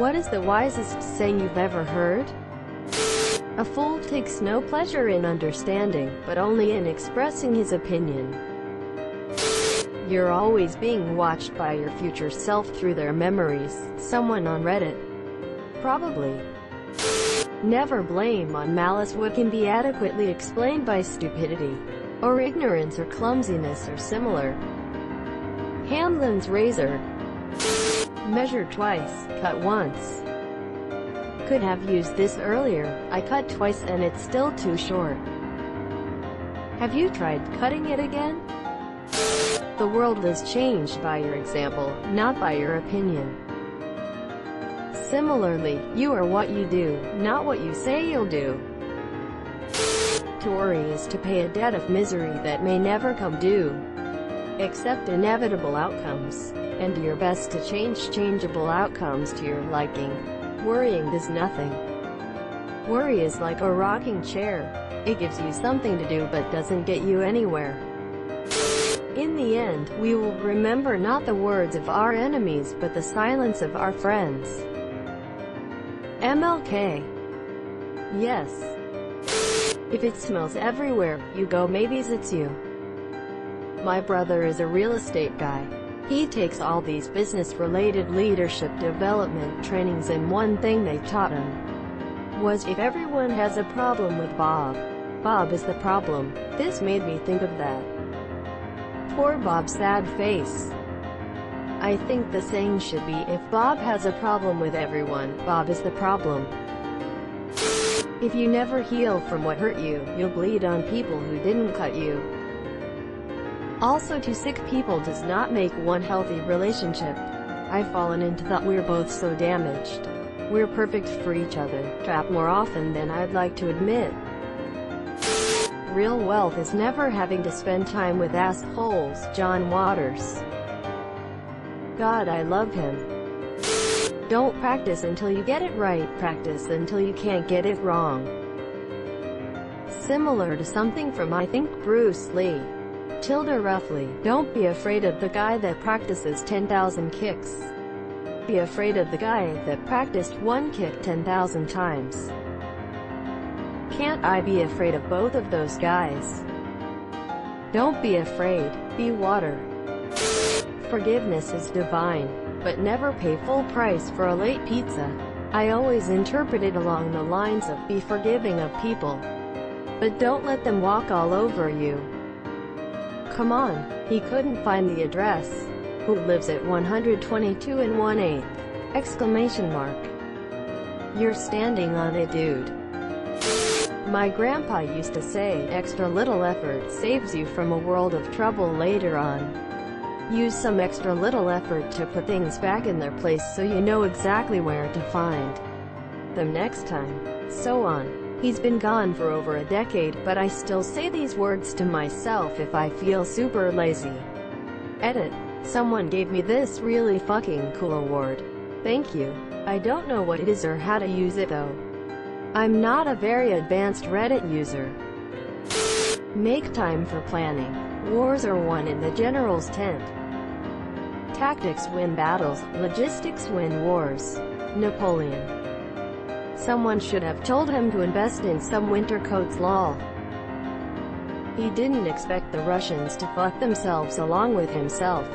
What is the wisest saying you've ever heard? A fool takes no pleasure in understanding, but only in expressing his opinion. You're always being watched by your future self through their memories. Someone on Reddit. Probably. Never blame on malice what can be adequately explained by stupidity, or ignorance or clumsiness or similar. Hanlon's razor. Measure twice, cut once. Could have used this earlier, I cut twice and it's still too short. Have you tried cutting it again? The world is changed by your example, not by your opinion. Similarly, you are what you do, not what you say you'll do. To worry is to pay a debt of misery that may never come due. Accept inevitable outcomes, and do your best to change changeable outcomes to your liking. Worrying does nothing. Worry is like a rocking chair. It gives you something to do but doesn't get you anywhere. In the end, we will remember not the words of our enemies but the silence of our friends. MLK. Yes. If it smells everywhere you go, maybe it's you. My brother is a real estate guy. He takes all these business-related leadership development trainings, and one thing they taught him was, if everyone has a problem with Bob, Bob is the problem. This made me think of that. Poor Bob's sad face. I think the saying should be, if Bob has a problem with everyone, Bob is the problem. If you never heal from what hurt you, you'll bleed on people who didn't cut you. Also, two sick people does not make one healthy relationship. I've fallen into that we're both so damaged. We're perfect for each other, trapped more often than I'd like to admit. Real wealth is never having to spend time with assholes. John Waters. God, I love him. Don't practice until you get it right, practice until you can't get it wrong. Similar to something from, I think, Bruce Lee. Tilda roughly, don't be afraid of the guy that practices 10,000 kicks. Be afraid of the guy that practiced one kick 10,000 times. Can't I be afraid of both of those guys? Don't be afraid, be water. Forgiveness is divine, but never pay full price for a late pizza. I always interpret it along the lines of, be forgiving of people, but don't let them walk all over you. Come on, he couldn't find the address. Who lives at 122 1/8? Exclamation mark. You're standing on it, dude. My grandpa used to say, extra little effort saves you from a world of trouble later on. Use some extra little effort to put things back in their place so you know exactly where to find them next time. So on. He's been gone for over a decade, but I still say these words to myself if I feel super lazy. Edit. Someone gave me this really fucking cool award. Thank you. I don't know what it is or how to use it though. I'm not a very advanced Reddit user. Make time for planning. Wars are won in the general's tent. Tactics win battles, logistics win wars. Napoleon. Someone should have told him to invest in some winter coats, lol. He didn't expect the Russians to fuck themselves along with himself.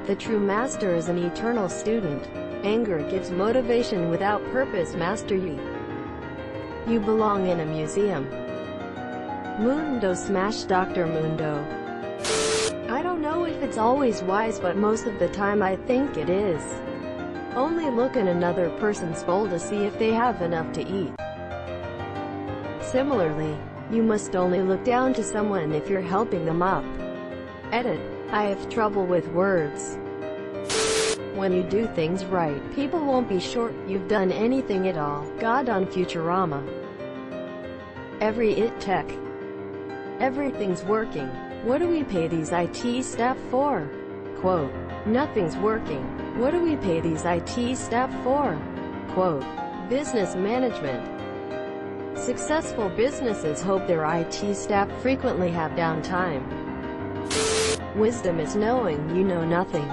The true master is an eternal student. Anger gives motivation without purpose. Master you. You belong in a museum. Mundo smash Dr. Mundo. I don't know if it's always wise, but most of the time I think it is. Only look in another person's bowl to see if they have enough to eat. Similarly, you must only look down to someone if you're helping them up. Edit. I have trouble with words. When you do things right, people won't be sure you've done anything at all. God on Futurama. Every it tech. Everything's working. What do we pay these IT staff for? Quote. Nothing's working. What do we pay these IT staff for? Quote. Business management. Successful businesses hope their IT staff frequently have downtime. Wisdom is knowing you know nothing.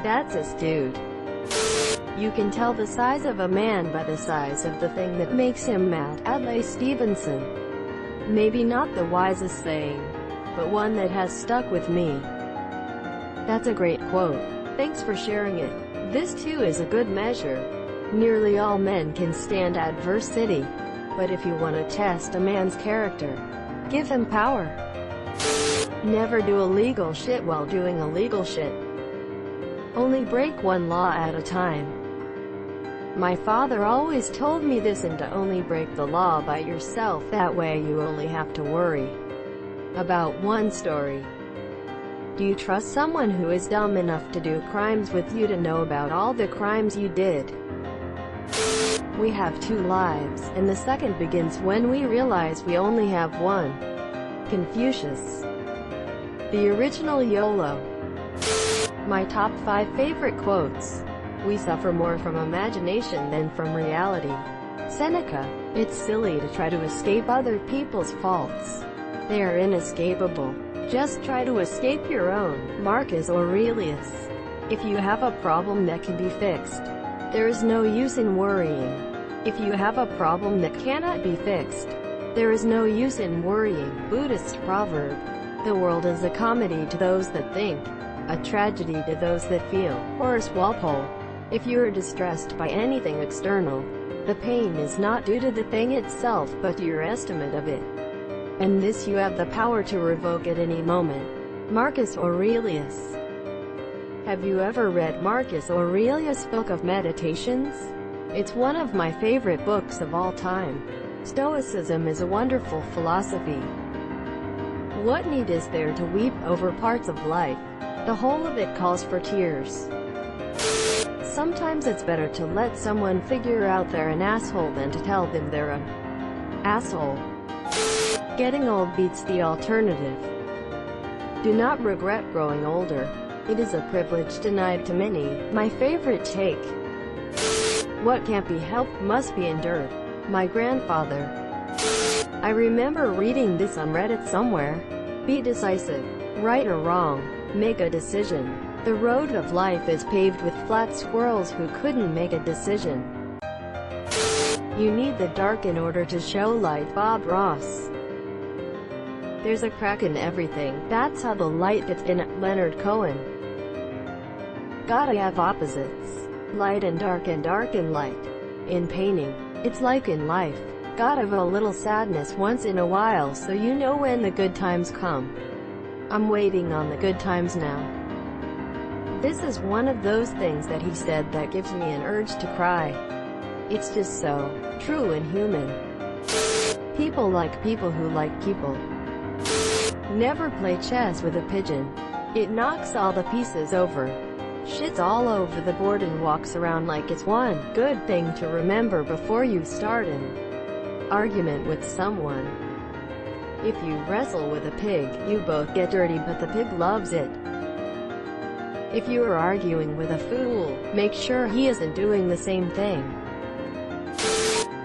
That's us, dude. You can tell the size of a man by the size of the thing that makes him mad. Adlai Stevenson. Maybe not the wisest saying, but one that has stuck with me. That's a great quote. Thanks for sharing it. This too is a good measure. Nearly all men can stand adversity. But if you want to test a man's character, give him power. Never do illegal shit while doing illegal shit. Only break one law at a time. My father always told me this, and to only break the law by yourself, that way you only have to worry about one story. Do you trust someone who is dumb enough to do crimes with you to know about all the crimes you did? We have two lives, and the second begins when we realize we only have one. Confucius. The original YOLO. My top 5 favorite quotes. We suffer more from imagination than from reality. Seneca. It's silly to try to escape other people's faults. They are inescapable. Just try to escape your own. Marcus Aurelius. If you have a problem that can be fixed, there is no use in worrying. If you have a problem that cannot be fixed, there is no use in worrying. Buddhist proverb. The world is a comedy to those that think, a tragedy to those that feel. Horace Walpole. If you are distressed by anything external, the pain is not due to the thing itself but to your estimate of it. And this you have the power to revoke at any moment. Marcus Aurelius. Have you ever read Marcus Aurelius' book of Meditations? It's one of my favorite books of all time. Stoicism is a wonderful philosophy. What need is there to weep over parts of life? The whole of it calls for tears. Sometimes it's better to let someone figure out they're an asshole than to tell them they're an asshole. Getting old beats the alternative. Do not regret growing older. It is a privilege denied to many. My favorite take. What can't be helped must be endured. My grandfather. I remember reading this on Reddit somewhere. Be decisive. Right or wrong, make a decision. The road of life is paved with flat squirrels who couldn't make a decision. You need the dark in order to show light. Bob Ross. There's a crack in everything. That's how the light gets in. Leonard Cohen. Gotta have opposites. Light and dark and light. In painting, it's like in life. Gotta have a little sadness once in a while so you know when the good times come. I'm waiting on the good times now. This is one of those things that he said that gives me an urge to cry. It's just so true and human. People like people who like people. Never play chess with a pigeon. It knocks all the pieces over. Shits all over the board and walks around like it's one good thing to remember before you start an argument with someone. If you wrestle with a pig, you both get dirty but the pig loves it. If you are arguing with a fool, make sure he isn't doing the same thing.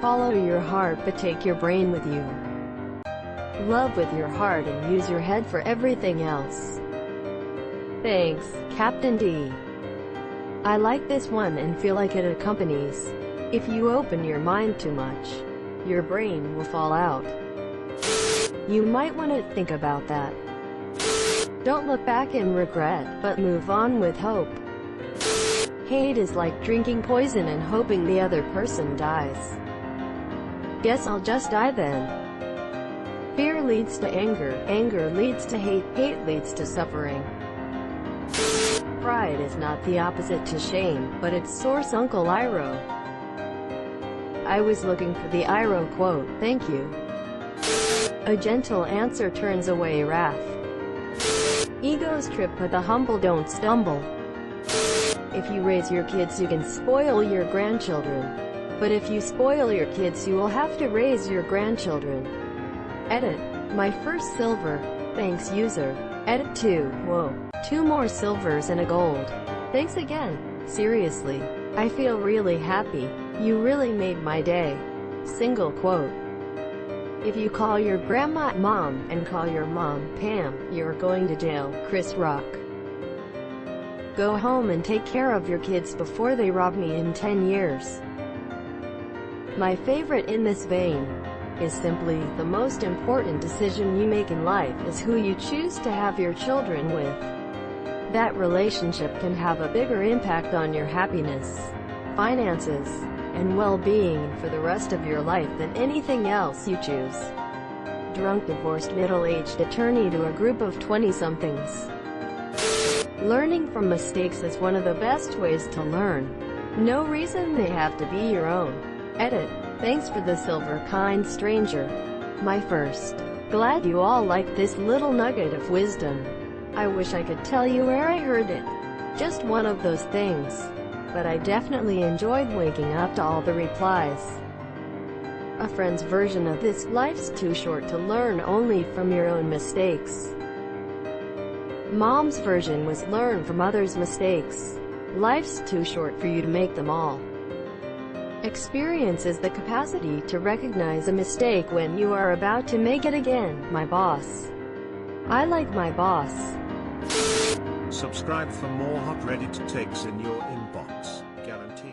Follow your heart but take your brain with you. Love with your heart and use your head for everything else. Thanks, Captain D. I like this one and feel like it accompanies. If you open your mind too much, your brain will fall out. You might want to think about that. Don't look back in regret, but move on with hope. Hate is like drinking poison and hoping the other person dies. Guess I'll just die then. Fear leads to anger, anger leads to hate, hate leads to suffering. Pride is not the opposite to shame, but its source. Uncle Iroh. I was looking for the Iroh quote, thank you. A gentle answer turns away wrath. Egos trip but the humble don't stumble. If you raise your kids you can spoil your grandchildren. But if you spoil your kids you will have to raise your grandchildren. Edit. My first silver. Thanks user. Edit 2. Whoa. 2 more silvers and a gold. Thanks again. Seriously. I feel really happy. You really made my day. Single quote. If you call your grandma Mom and call your mom Pam, you're going to jail. Chris Rock. Go home and take care of your kids before they rob me in 10 years. My favorite in this vein is simply, the most important decision you make in life is who you choose to have your children with. That relationship can have a bigger impact on your happiness, finances, and well-being for the rest of your life than anything else you choose. Drunk divorced middle-aged attorney to a group of 20-somethings. Learning from mistakes is one of the best ways to learn. No reason they have to be your own. Edit. Thanks for the silver, kind stranger. My first. Glad you all liked this little nugget of wisdom. I wish I could tell you where I heard it. Just one of those things. But I definitely enjoyed waking up to all the replies. A friend's version of this: life's too short to learn only from your own mistakes. Mom's version was: learn from others' mistakes. Life's too short for you to make them all. Experience is the capacity to recognize a mistake when you are about to make it again. My boss. I like my boss. Subscribe for more hot Reddit takes in your inbox, guaranteed.